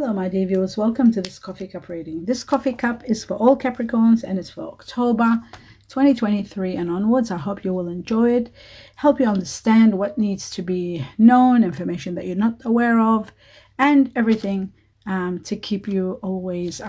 Hello, my dear viewers. Welcome to this coffee cup reading. This coffee cup is for all Capricorns and it's for October 2023 and onwards. I hope you will enjoy it, help you understand what needs to be known, information that you're not aware of, and everything to keep you always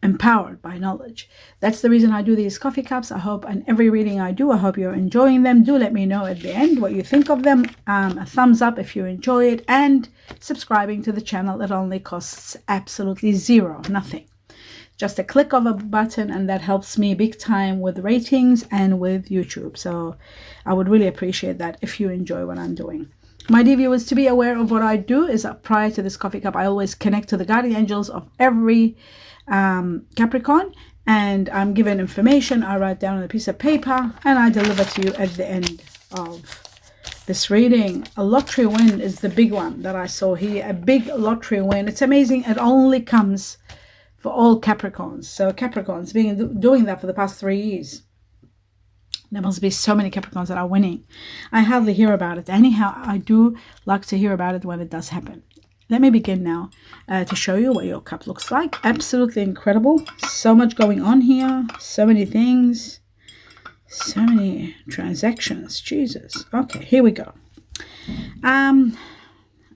empowered by knowledge. That's the reason I do these coffee cups. I hope, and every reading I do, I hope you're enjoying them. Do let me know at the end what you think of them. A thumbs up if you enjoy it, and subscribing to the channel. It only costs absolutely zero, nothing. Just a click of a button, and that helps me big time with ratings and with YouTube. So I would really appreciate that if you enjoy what I'm doing. My dear viewers, to be aware of what I do is that prior to this coffee cup, I always connect to the guardian angels of every Capricorn, and I'm given information. I write down on a piece of paper and I deliver to you at the end of this reading. A lottery win is the big one that I saw here. A big lottery win. It's amazing. It only comes for all Capricorns. So Capricorns doing that for the past 3 years. There must be so many Capricorns that are winning. I hardly hear about it. Anyhow, I do like to hear about it when it does happen. Let me begin now to show you what your cup looks like. Absolutely incredible. So much going on here. So many things. So many transactions. Jesus. Okay, here we go.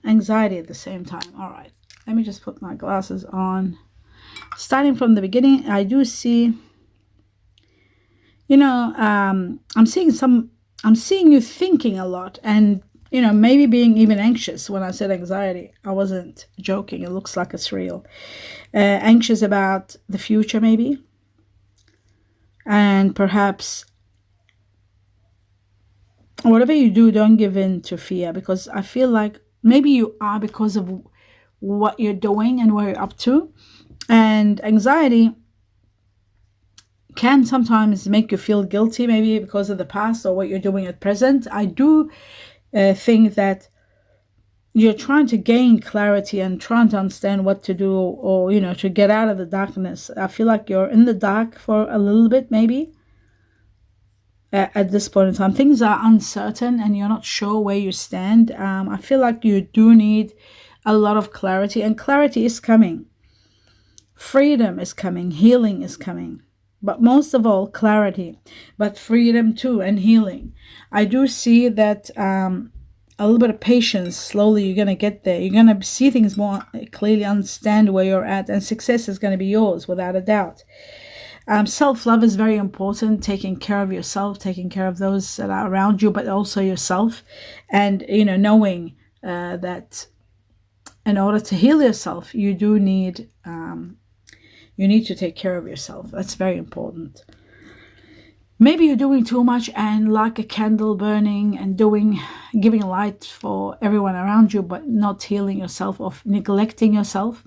Anxiety at the same time. All right. Let me just put my glasses on. Starting from the beginning, I do see, I'm seeing you thinking a lot, and maybe being even anxious. When I said anxiety, I wasn't joking. It looks like it's real. Anxious about the future, maybe. And perhaps whatever you do, don't give in to fear, because I feel like maybe you are, because of what you're doing and where you're up to. And anxiety can sometimes make you feel guilty, maybe because of the past or what you're doing at present. I do think that you're trying to gain clarity and trying to understand what to do, or to get out of the darkness. I feel like you're in the dark for a little bit, maybe at this point in time. Things are uncertain and you're not sure where you stand. I feel like you do need a lot of clarity, and clarity is coming. Freedom is coming. Healing is coming. But most of all, clarity, but freedom too, and healing. I do see that a little bit of patience. Slowly, you're going to get there. You're going to see things more clearly, understand where you're at, and success is going to be yours without a doubt. Self-love is very important. Taking care of yourself, taking care of those that are around you, but also yourself. And, knowing that in order to heal yourself, you do need... you need to take care of yourself. That's very important. Maybe you're doing too much and like a candle burning and giving light for everyone around you, but not healing yourself, or neglecting yourself.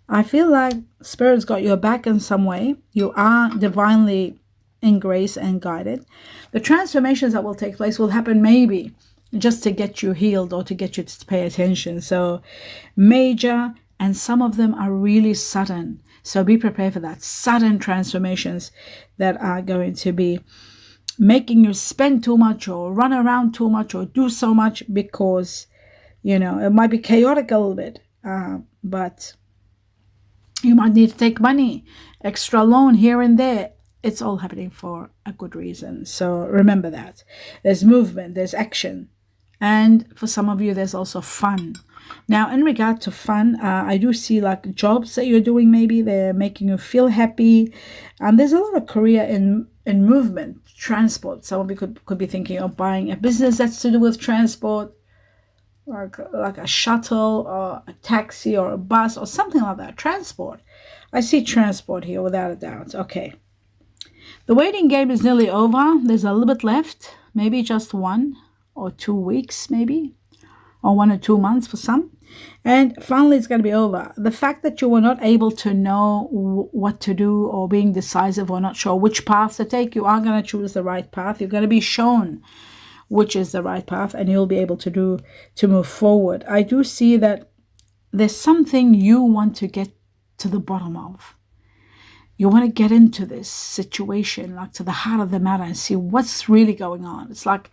I feel like Spirit's got your back in some way. You are divinely in grace and guided. The transformations that will take place will happen maybe just to get you healed or to get you to pay attention. So major, and some of them are really sudden. So be prepared for that. Sudden transformations that are going to be making you spend too much or run around too much or do so much, because, it might be chaotic a little bit. But you might need to take money, extra loan here and there. It's all happening for a good reason. So remember that. There's movement, there's action. And for some of you, there's also fun. Now, in regard to fun, I do see like jobs that you're doing. Maybe they're making you feel happy. There's a lot of career in movement, transport. Some of you could be thinking of buying a business that's to do with transport, or like a shuttle or a taxi or a bus or something like that. Transport. I see transport here without a doubt. Okay. The waiting game is nearly over. There's a little bit left. Maybe just 1 or 2 weeks, maybe. Or 1 or 2 months for some. And finally, it's going to be over. The fact that you were not able to know what to do, or being decisive, or not sure which path to take, you are going to choose the right path. You're going to be shown which is the right path, and you'll be able to move forward. I do see that there's something you want to get to the bottom of. You want to get into this situation, like to the heart of the matter, and see what's really going on. It's like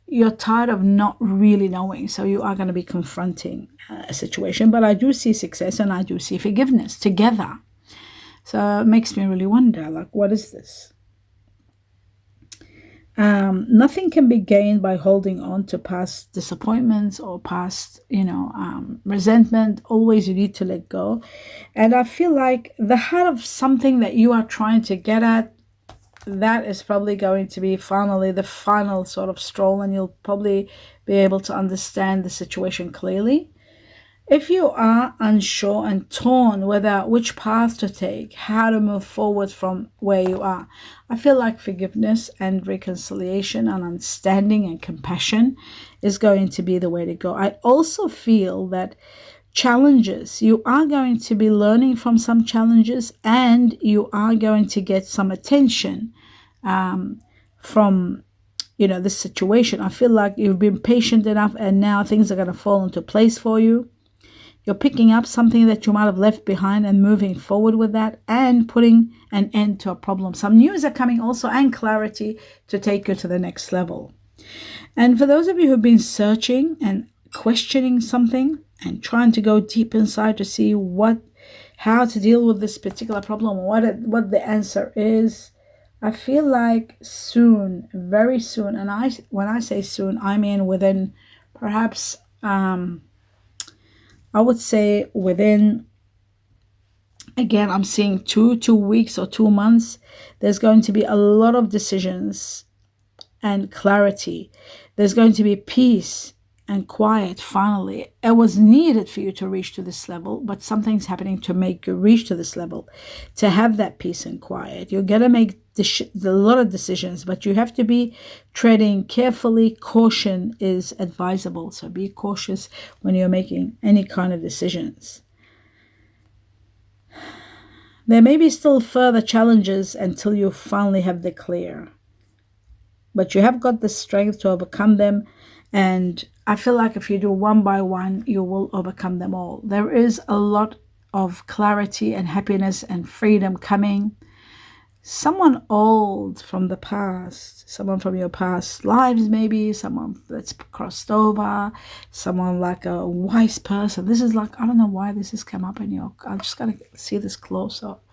you're tired of not really knowing, so you are going to be confronting a situation. But I do see success and I do see forgiveness together. So it makes me really wonder, like, what is this? Nothing can be gained by holding on to past disappointments or past, resentment. Always you need to let go. And I feel like the heart of something that you are trying to get at, that is probably going to be finally the final sort of stroll, and you'll probably be able to understand the situation clearly. If you are unsure and torn whether which path to take, how to move forward from where you are, I feel like forgiveness and reconciliation and understanding and compassion is going to be the way to go. I also feel that challenges, you are going to be learning from some challenges, and you are going to get some attention from this situation. I feel like you've been patient enough, and now things are going to fall into place for you. You're picking up something that you might have left behind and moving forward with that and putting an end to a problem. Some news are coming also, and clarity to take you to the next level. And for those of you who've been searching and questioning something and trying to go deep inside to see how to deal with this particular problem, what the answer is, I feel like soon, very soon, and when I say soon, I mean within perhaps I would say within, again, I'm seeing 2 weeks or 2 months, there's going to be a lot of decisions and clarity. There's going to be peace and quiet finally. It was needed for you to reach to this level, but something's happening to make you reach to this level, to have that peace and quiet. You're going to make a lot of decisions, but you have to be treading carefully. Caution is advisable, so be cautious when you're making any kind of decisions. There may be still further challenges until you finally have the clear, but you have got the strength to overcome them. And I feel like if you do one by one, you will overcome them all. There is a lot of clarity and happiness and freedom coming. Someone old from the past, someone from your past lives, maybe someone that's crossed over, someone like a wise person. This is like, I don't know why this has come up in your, I just got to see this close up.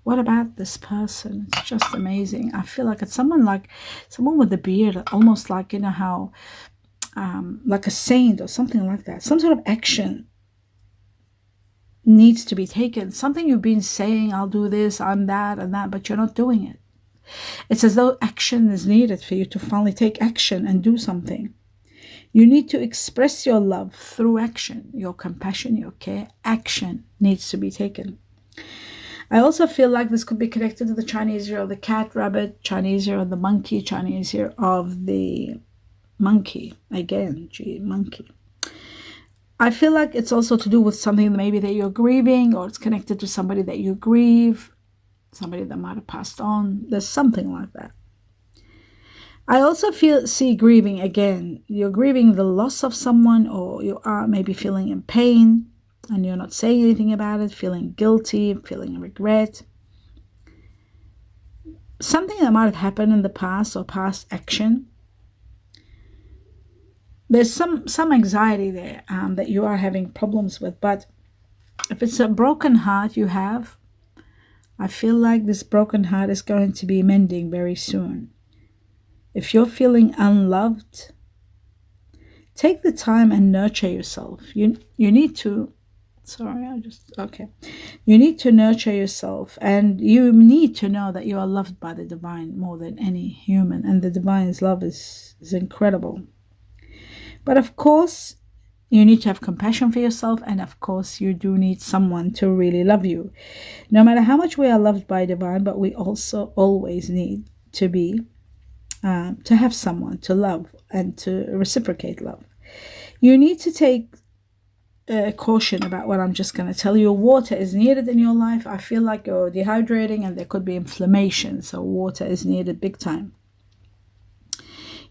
What about this person? It's just amazing. I feel like it's someone with a beard, almost like, how, like a saint or something like that. Some sort of action needs to be taken. Something you've been saying, I'll do this, I'm that and that, but you're not doing it. It's as though action is needed for you to finally take action and do something. You need to express your love through action, your compassion, your care. Action needs to be taken. I also feel like this could be connected to the Chinese year of the cat, rabbit, Chinese year of the monkey, Chinese year of the monkey. Again, monkey. I feel like it's also to do with something maybe that you're grieving, or it's connected to somebody that you grieve, somebody that might have passed on. There's something like that. I also see grieving again. You're grieving the loss of someone, or you are maybe feeling in pain and you're not saying anything about it, feeling guilty, feeling regret. Something that might have happened in the past or past action. There's some anxiety there that you are having problems with. But if it's a broken heart you have, I feel like this broken heart is going to be mending very soon. If you're feeling unloved, take the time and nurture yourself. You need to, you need to nurture yourself, and you need to know that you are loved by the divine more than any human, and the divine's love is incredible. But of course, you need to have compassion for yourself, and of course, you do need someone to really love you. No matter how much we are loved by divine, but we also always need to be, to have someone to love and to reciprocate love. You need to take caution about what I'm just going to tell you. Water is needed in your life. I feel like you're dehydrating and there could be inflammation, so water is needed big time.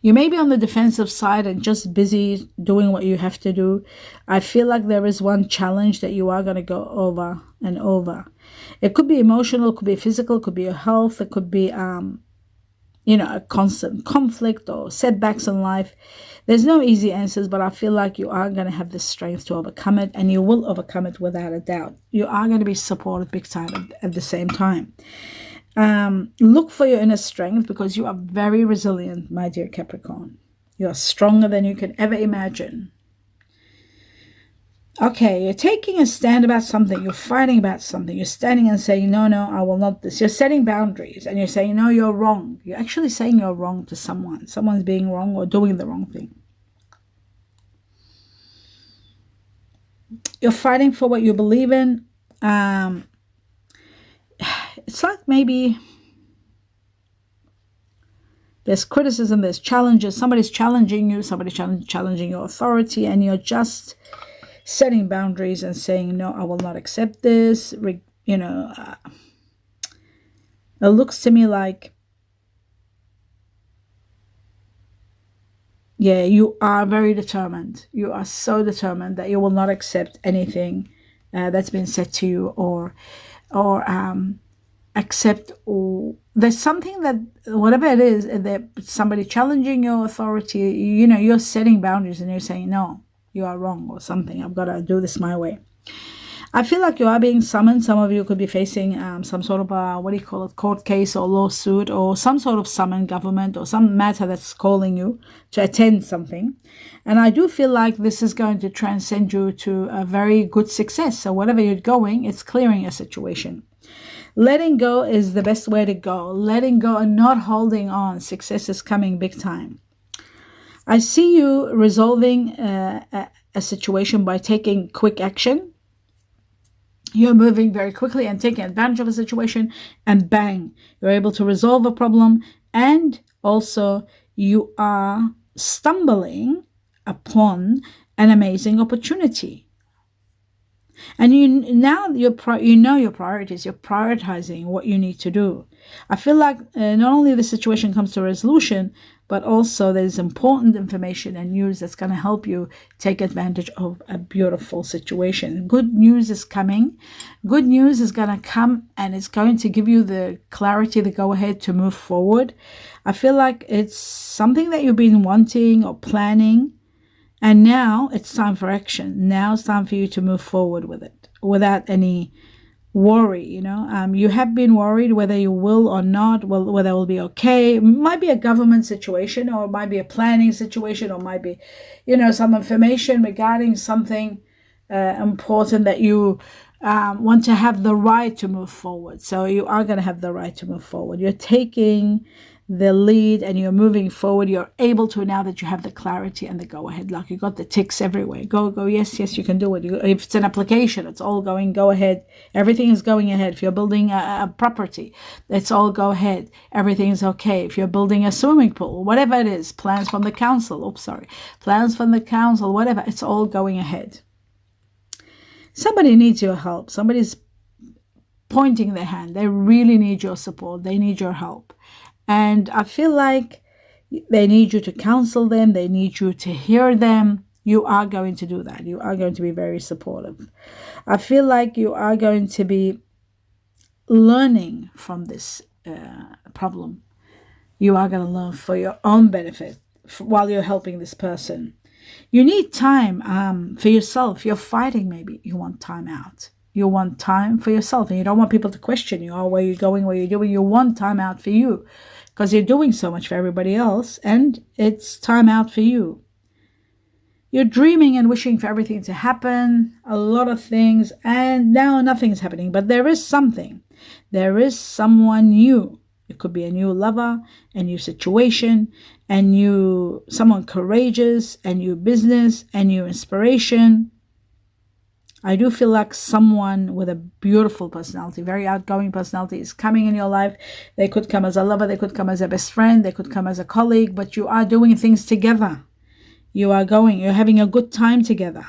You may be on the defensive side and just busy doing what you have to do. I feel like there is one challenge that you are going to go over and over. It could be emotional, it could be physical, it could be your health, it could be a constant conflict or setbacks in life. There's no easy answers, but I feel like you are going to have the strength to overcome it, and you will overcome it without a doubt. You are going to be supported big time at the same time. Look for your inner strength, because you are very resilient, my dear Capricorn. You are stronger than you can ever imagine. Okay, you're taking a stand about something, you're fighting about something, you're standing and saying, no, I will not this. You're setting boundaries and you're saying, no, you're wrong. You're actually saying you're wrong to someone. Someone's being wrong or doing the wrong thing. You're fighting for what you believe in. It's like maybe there's criticism, there's challenges. Somebody's challenging you, somebody's challenging your authority, and you're just setting boundaries and saying, no, I will not accept this. It looks to me like, yeah, you are very determined. You are so determined that you will not accept anything that's been said to you, or accept, or there's something that, whatever it is, that somebody challenging your authority, you're setting boundaries and you're saying, no, you are wrong or something. I've got to do this my way. I feel like you are being summoned. Some of you could be facing some sort of a, court case or lawsuit, or some sort of summon, government, or some matter that's calling you to attend something. And I do feel like this is going to transcend you to a very good success. So whatever you're going, it's clearing a situation. Letting go is the best way to go. Letting go and not holding on. Success is coming big time. I see you resolving a situation by taking quick action. You're moving very quickly and taking advantage of a situation, and bang, you're able to resolve a problem. And also you are stumbling upon an amazing opportunity. And you know your priorities. You're prioritizing what you need to do. I feel like not only the situation comes to resolution, but also there's important information and news that's going to help you take advantage of a beautiful situation. Good news is coming. Good news is going to come, and it's going to give you the clarity, the go-ahead to move forward. I feel like it's something that you've been wanting or planning, and now it's time for action. Now it's time for you to move forward with it without any worry. You have been worried whether you will or not, whether it will be okay. It might be a government situation, or it might be a planning situation, or it might be, some information regarding something important that you want to have the right to move forward. So you are going to have the right to move forward. You're taking the lead and you're moving forward. You're able to, now that you have the clarity and the go ahead, like you got the ticks everywhere. Go, yes, you can do it. If it's an application, it's all going, go ahead. Everything is going ahead. If you're building a property, it's all go ahead. Everything is okay. If you're building a swimming pool, whatever it is, plans from the council, whatever, it's all going ahead. Somebody needs your help. Somebody's pointing their hand. They really need your support. They need your help. And I feel like they need you to counsel them. They need you to hear them. You are going to do that. You are going to be very supportive. I feel like you are going to be learning from this problem. You are going to learn for your own benefit while you're helping this person. You need time for yourself. You're fighting, maybe. You want time out. You want time for yourself, and you don't want people to question you. Where you're going, what you're doing. You want time out for you, because you're doing so much for everybody else, and it's time out for you. You're dreaming and wishing for everything to happen, a lot of things, and now nothing's happening. But there is something. There is someone new. It could be a new lover, a new situation, someone courageous, a new business, a new inspiration. I do feel like someone with a beautiful personality, very outgoing personality, is coming in your life. They could come as a lover, they could come as a best friend, they could come as a colleague, but you are doing things together. You're having a good time together.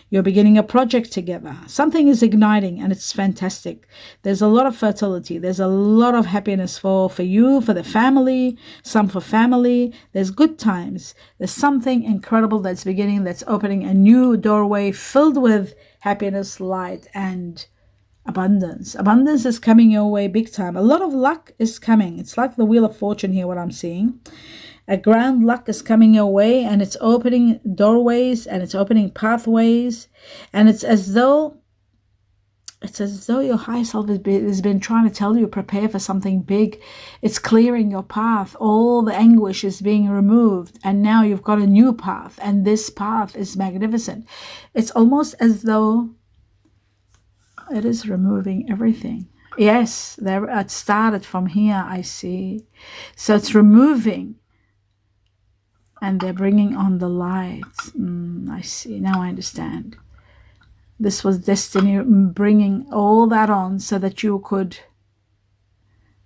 You're beginning a project together. Something is igniting, and it's fantastic. There's a lot of fertility. There's a lot of happiness for you, for the family, some for family. There's good times. There's something incredible that's beginning, that's opening a new doorway filled with happiness, light, and Abundance. Abundance is coming your way big time. A lot of luck is coming. It's like the Wheel of Fortune here, what I'm seeing. A grand luck is coming your way, and it's opening doorways and it's opening pathways. And it's as though your higher self has been trying to tell you, prepare for something big. It's clearing your path. All the anguish is being removed, and now you've got a new path, and this path is magnificent. It's almost as though it is removing everything. Yes, it started from here, I see. So it's removing, and they're bringing on the light. I see. Now I understand. This was destiny bringing all that on so that you could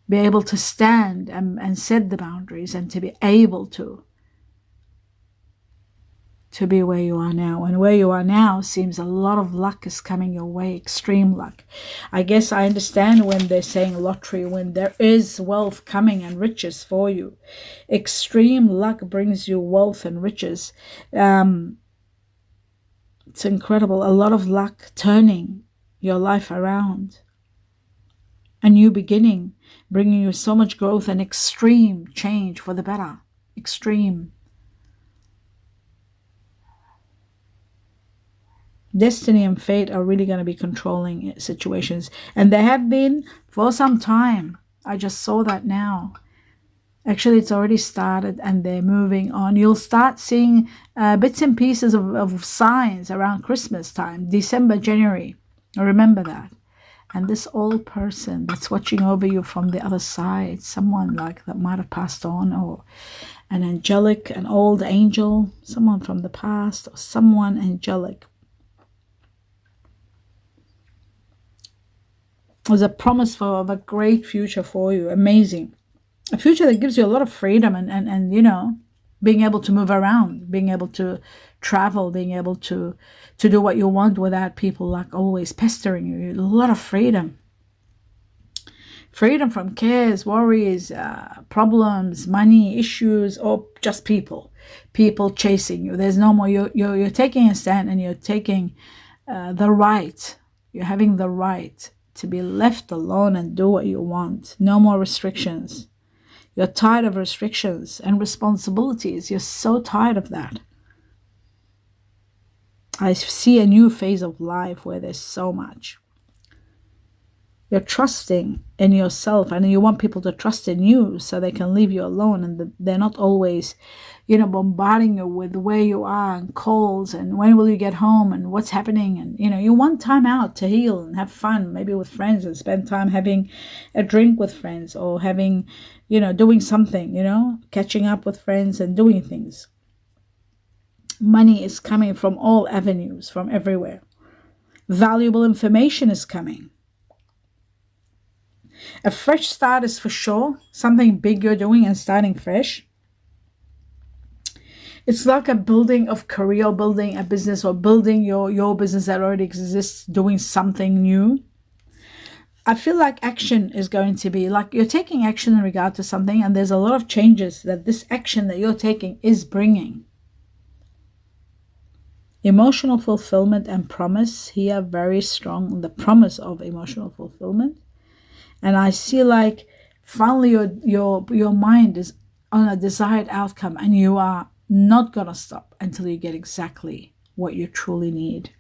be able to stand and set the boundaries and to be able to be where you are now. And where you are now seems a lot of luck is coming your way, extreme luck. I guess I understand when they're saying lottery, when there is wealth coming and riches for you. Extreme luck brings you wealth and riches. It's incredible. A lot of luck turning your life around. A new beginning, bringing you so much growth and extreme change for the better. Extreme. Destiny and fate are really going to be controlling situations. And they have been for some time. I just saw that now. Actually, it's already started and they're moving on. You'll start seeing bits and pieces of signs around Christmas time, December, January. Remember that. And this old person that's watching over you from the other side, someone like that might have passed on, or an angelic, an old angel, someone from the past, or someone angelic. There's a promise of a great future for you. Amazing. A future that gives you a lot of freedom and you know, being able to move around, being able to travel, being able to do what you want without people like always pestering you. A lot of freedom. Freedom from cares, worries, problems, money, issues, or just people chasing you. There's no more. You're taking a stand and you're taking the right. You're having the right to be left alone and do what you want. No more restrictions. You're tired of restrictions and responsibilities. You're so tired of that. I see a new phase of life where there's so much. You're trusting in yourself and you want people to trust in you so they can leave you alone, and they're not always, you know, bombarding you with where you are and calls and when will you get home and what's happening. And, you know, you want time out to heal and have fun, maybe with friends, and spend time having a drink with friends, or having, you know, doing something, you know, catching up with friends and doing things. Money is coming from all avenues, from everywhere. Valuable information is coming. A fresh start is for sure. Something big you're doing and starting fresh. It's like a building of career, or building a business, or building your business that already exists, doing something new. I feel like action is going to be like you're taking action in regard to something, and there's a lot of changes that this action that you're taking is bringing. Emotional fulfillment and promise here, very strong. The promise of emotional fulfillment. And I see like finally your mind is on a desired outcome, and you are not going to stop until you get exactly what you truly need.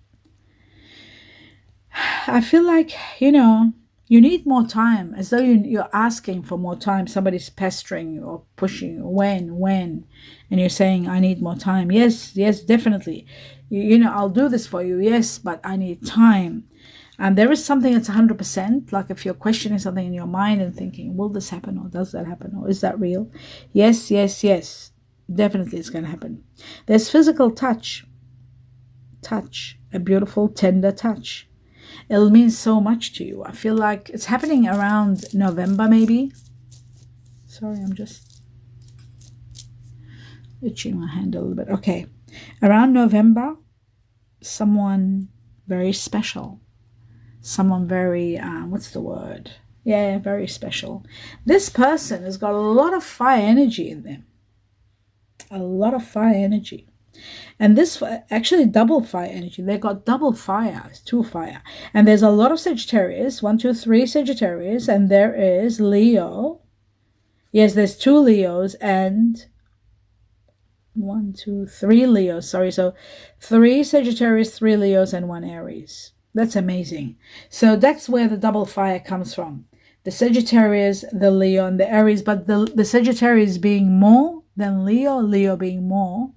I feel like, you know, you need more time, as though you're asking for more time. Somebody's pestering you or pushing you. When? And you're saying, I need more time. Yes, definitely. You know, I'll do this for you. Yes, but I need time. And there is something that's 100%, like if you're questioning something in your mind and thinking, will this happen, or does that happen, or is that real? Yes. Definitely it's going to happen. There's physical touch, a beautiful, tender touch. It'll mean so much to you. I feel like it's happening around November, maybe. Sorry, I'm just itching my hand a little bit. Okay. Around November, someone very special. Someone very, what's the word? Yeah, very special. This person has got a lot of fire energy in them. A lot of fire energy. And this actually double fire energy. They got double fire, it's two fire. And there's a lot of Sagittarius, 1, 2, 3 Sagittarius, and there is Leo. Yes, there's two Leos and 1, 2, 3 Leos. Sorry, so 3 Sagittarius, 3 Leos, and 1 Aries. That's amazing. So that's where the double fire comes from. The Sagittarius, the Leo, and the Aries, but the Sagittarius being more than Leo, Leo being more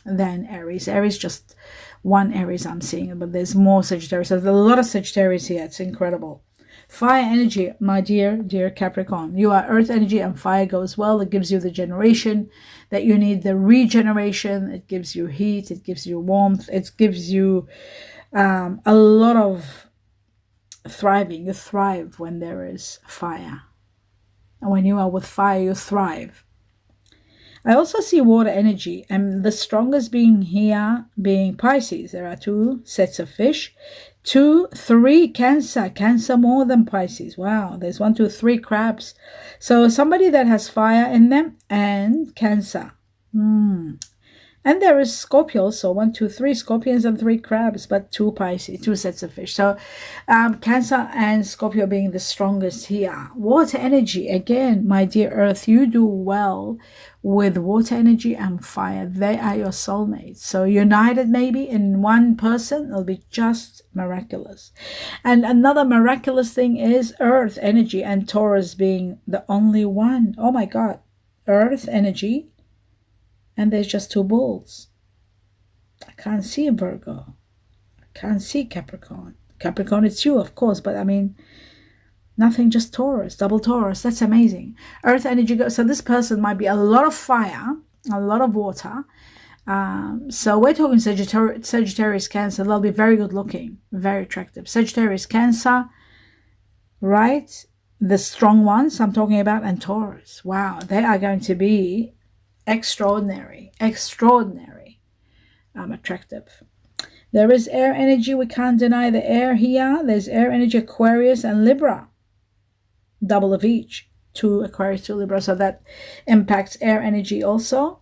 than Aries. Aries, just one Aries I'm seeing, but there's more Sagittarius. So there's a lot of Sagittarius here. It's incredible. Fire energy, my dear Capricorn. You are earth energy, and fire goes well. It gives you the generation that you need, the regeneration. It gives you heat. It gives you warmth. It gives you a lot of thriving. You thrive when there is fire. And when you are with fire, you thrive. I also see water energy, and the strongest being here being Pisces. There are 2 sets of fish. 2, 3 Cancer. Cancer more than Pisces. Wow, there's 1, 2, 3 crabs. So somebody that has fire in them and Cancer. And there is Scorpio, so 1, 2, 3 scorpions and 3 crabs, but 2 Pisces, 2 sets of fish. So Cancer and Scorpio being the strongest here. Water energy, again, my dear Earth, you do well with water energy and fire. They are your soulmates. So united maybe in one person, it'll be just miraculous. And another miraculous thing is Earth energy and Taurus being the only one. Oh my God, Earth energy. And there's just 2 bulls. I can't see Virgo. I can't see Capricorn. Capricorn, it's you, of course, but I mean, nothing, just Taurus, double Taurus. That's amazing. Earth energy goes. So this person might be a lot of fire, a lot of water. So we're talking Sagittarius, Cancer. They'll be very good looking, very attractive. Sagittarius, Cancer, right? The strong ones I'm talking about, and Taurus. Wow, they are going to be extraordinary attractive. There is air energy. We can't deny the air here. There's air energy, Aquarius and Libra, double of each, 2 Aquarius, 2 Libra, so that impacts air energy also.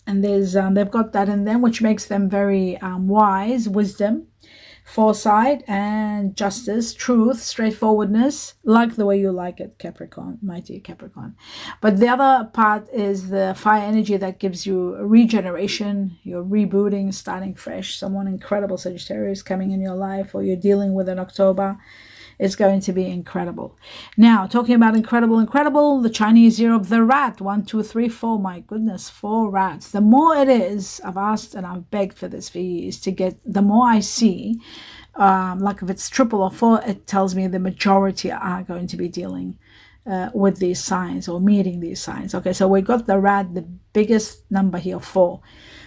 And there's they've got that in them, which makes them very wise, wisdom, foresight, and justice, truth, straightforwardness, like the way you like it, Capricorn, my dear Capricorn. But the other part is the fire energy that gives you regeneration, you're rebooting, starting fresh. Someone incredible, Sagittarius, coming in your life, or you're dealing with in October. It's going to be incredible. Now, talking about incredible, the Chinese year of the rat. 1, 2, 3, 4. My goodness, 4 rats. The more it is, I've asked and I've begged for this for years to get, the more I see, like if it's triple or 4, it tells me the majority are going to be dealing with these signs or meeting these signs. Okay, so we got the rat, the biggest number here, 4.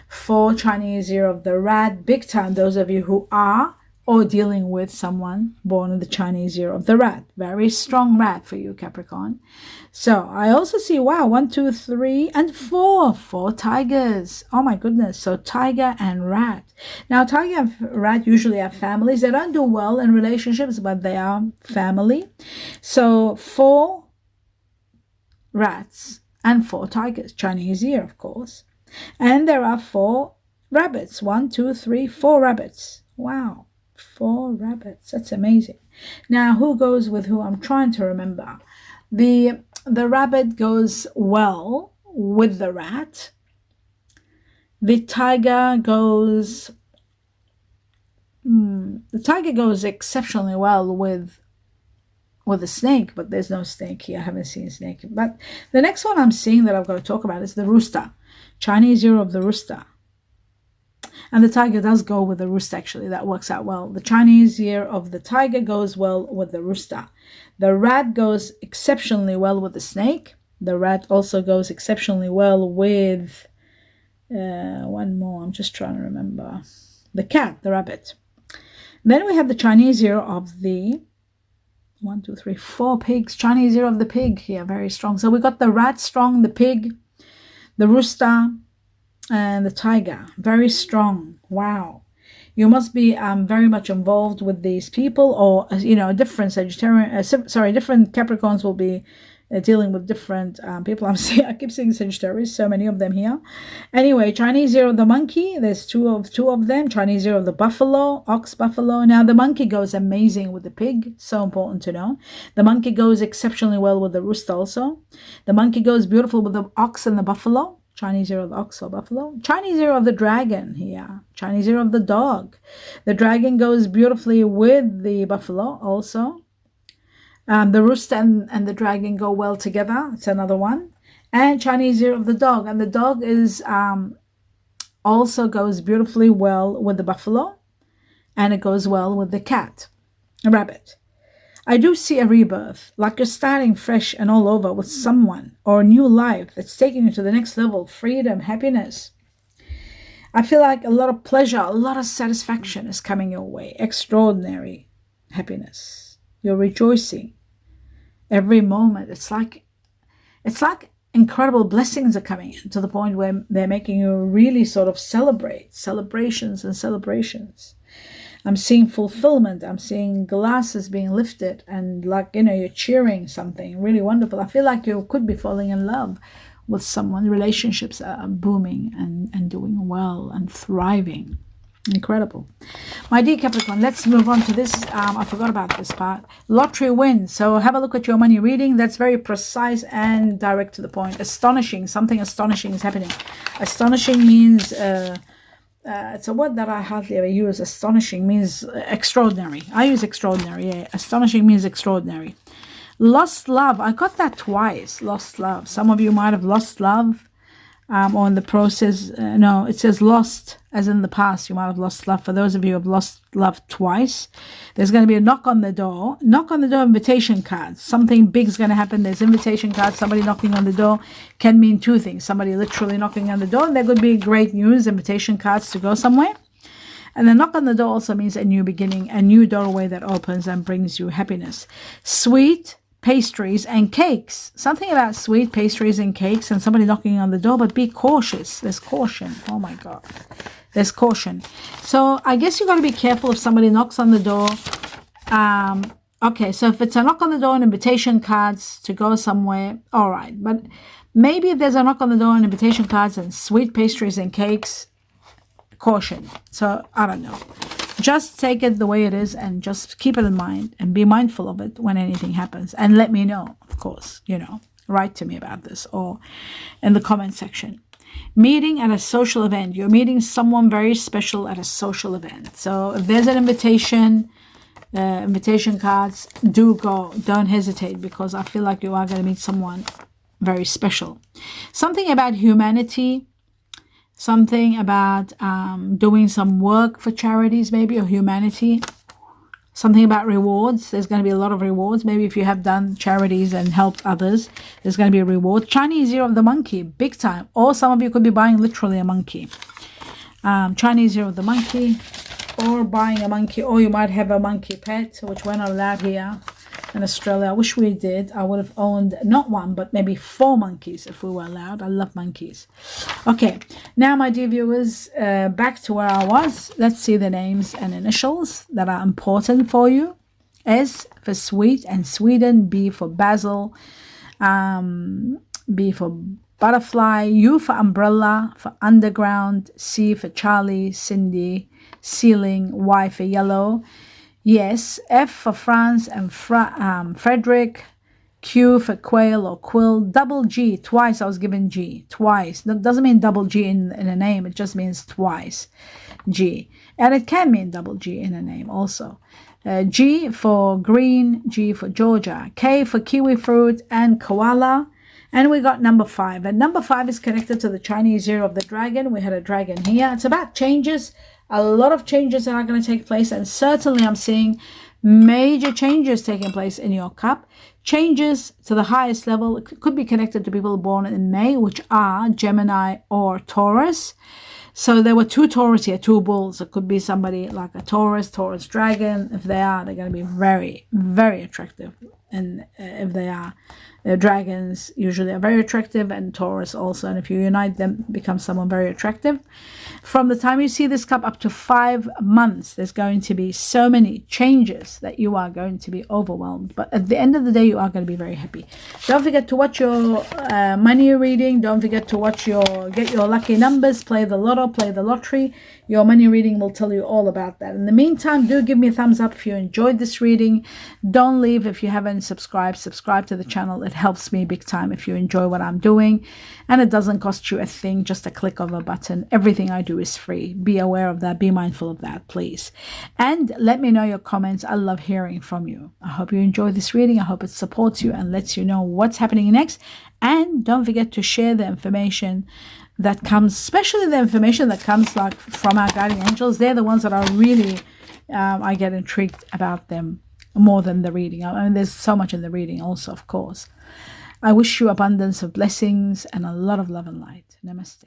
4 Chinese year of the rat. Big time, those of you who are or dealing with someone born in the Chinese year of the rat. Very strong rat for you, Capricorn. So I also see, wow, 1, 2, 3, and 4. 4 tigers. Oh my goodness. So tiger and rat. Now, tiger and rat usually have families. They don't do well in relationships, but they are family. So 4 rats and 4 tigers. Chinese year, of course. And there are 4 rabbits. 1, 2, 3, 4 rabbits. Wow. 4 rabbits. That's amazing. Now, who goes with who? I'm trying to remember. The rabbit goes well with the rat. The tiger goes exceptionally well with the snake, but there's no snake here. I haven't seen a snake. But the next one I'm seeing that I've got to talk about is the rooster. Chinese year of the rooster. And the tiger does go with the rooster, actually. That works out well. The Chinese year of the tiger goes well with the rooster. The rat goes exceptionally well with the snake. The rat also goes exceptionally well with one more. I'm just trying to remember. The cat, the rabbit. Then we have the Chinese year of the 1, 2, 3, 4 pigs. Chinese year of the pig here, very strong. So we got the rat strong, the pig, the rooster, and the tiger, very strong. Wow. You must be very much involved with these people, or different different Capricorns will be dealing with different people. I keep seeing Sagittarius, so many of them here. Anyway, Chinese year of the monkey. There's two of them. Chinese year of the buffalo, ox buffalo. Now the monkey goes amazing with the pig. So important to know. The monkey goes exceptionally well with the rooster also. The monkey goes beautiful with the ox and the buffalo. Chinese year of the ox or buffalo. Chinese year of the dragon here. Chinese year of the dog. The dragon goes beautifully with the buffalo also. The rooster and the dragon go well together. It's another one. And Chinese year of the dog. And the dog is also goes beautifully well with the buffalo. And it goes well with the cat, a rabbit. I do see a rebirth, like you're starting fresh and all over with someone or a new life that's taking you to the next level, freedom, happiness. I feel like a lot of pleasure, a lot of satisfaction is coming your way, extraordinary happiness. You're rejoicing every moment. It's like incredible blessings are coming in to the point where they're making you really sort of celebrations and celebrations. I'm seeing fulfillment. I'm seeing glasses being lifted and like, you're cheering something really wonderful. I feel like you could be falling in love with someone. Relationships are booming and doing well and thriving. Incredible. My dear Capricorn, let's move on to this. I forgot about this part. Lottery win. So have a look at your money reading. That's very precise and direct to the point. Astonishing. Something astonishing is happening. Astonishing means... it's a word that I hardly ever use. Astonishing means extraordinary. I use extraordinary. Yeah. Astonishing means extraordinary. Lost love. I got that twice. Lost love. Some of you might have lost love or in the process. No, it says lost as in the past. You might have lost love. For those of you who have lost love twice, there's going to be a knock on the door. Knock on the door, invitation cards. Something big is going to happen. There's invitation cards. Somebody knocking on the door can mean two things. Somebody literally knocking on the door. And there could be great news, invitation cards to go somewhere. And the knock on the door also means a new beginning, a new doorway that opens and brings you happiness. Sweet pastries and cakes. Something about sweet pastries and cakes and somebody knocking on the door, but be cautious. There's caution. Oh my God. There's caution. So I guess you got to be careful if somebody knocks on the door. Okay, so if it's a knock on the door and invitation cards to go somewhere, all right. But maybe if there's a knock on the door and invitation cards and sweet pastries and cakes, caution. So I don't know. Just take it the way it is and just keep it in mind and be mindful of it when anything happens. And let me know, of course, write to me about this or in the comment section. Meeting at a social event. You're meeting someone very special at a social event. So if there's an invitation cards, do go. Don't hesitate because I feel like you are going to meet someone very special. Something about humanity. Something about doing some work for charities maybe or humanity. Something about rewards. There's going to be a lot of rewards. Maybe if you have done charities and helped others, there's going to be a reward. Chinese year of the monkey, big time. Or some of you could be buying literally a monkey. Chinese year of the monkey or buying a monkey. Or you might have a monkey pet, which we're not allowed here in Australia. I wish we did. I would have owned not one, but maybe 4 monkeys if we were allowed. I love monkeys. Okay, now my dear viewers, back to where I was. Let's see the names and initials that are important for you. S for sweet and Sweden. B for basil. B for butterfly. U for umbrella, for underground. C for Charlie, Cindy, ceiling. Y for yellow. Yes, F for France and Frederick, Q for quail or quill, double G, twice I was given G, twice. That doesn't mean double G in a name, it just means twice G. And it can mean double G in a name also. G for green, G for Georgia, K for kiwi fruit and koala. And we got number 5. And number 5 is connected to the Chinese year of the dragon. We had a dragon here. It's about changes. A lot of changes that are going to take place, and certainly I'm seeing major changes taking place in your cup. Changes to the highest level. It could be connected to people born in May, which are Gemini or Taurus. So there were 2 Taurus here, 2 bulls. It could be somebody like a Taurus dragon. If they are, they're going to be very, very attractive. and if they are dragons, usually are very attractive, and Taurus also. And if you unite them, become someone very attractive. From the time you see this cup up to 5 months, there's going to be so many changes that you are going to be overwhelmed. But at the end of the day, you are going to be very happy. Don't forget to watch your money reading. Don't forget to get your lucky numbers, play the lotto, play the lottery. Your money reading will tell you all about that. In the meantime, do give me a thumbs up if you enjoyed this reading. Don't leave if you haven't subscribed. Subscribe to the channel. It helps me big time if you enjoy what I'm doing. And it doesn't cost you a thing, just a click of a button. Everything I do is free. Be aware of that. Be mindful of that, please. And let me know your comments. I love hearing from you. I hope you enjoy this reading. I hope it supports you and lets you know what's happening next. And don't forget to share the information that comes, especially the information that comes like from our guardian angels. They're the ones that are really, I get intrigued about them more than the reading. I mean, there's so much in the reading also, of course. I wish you abundance of blessings and a lot of love and light. Namaste.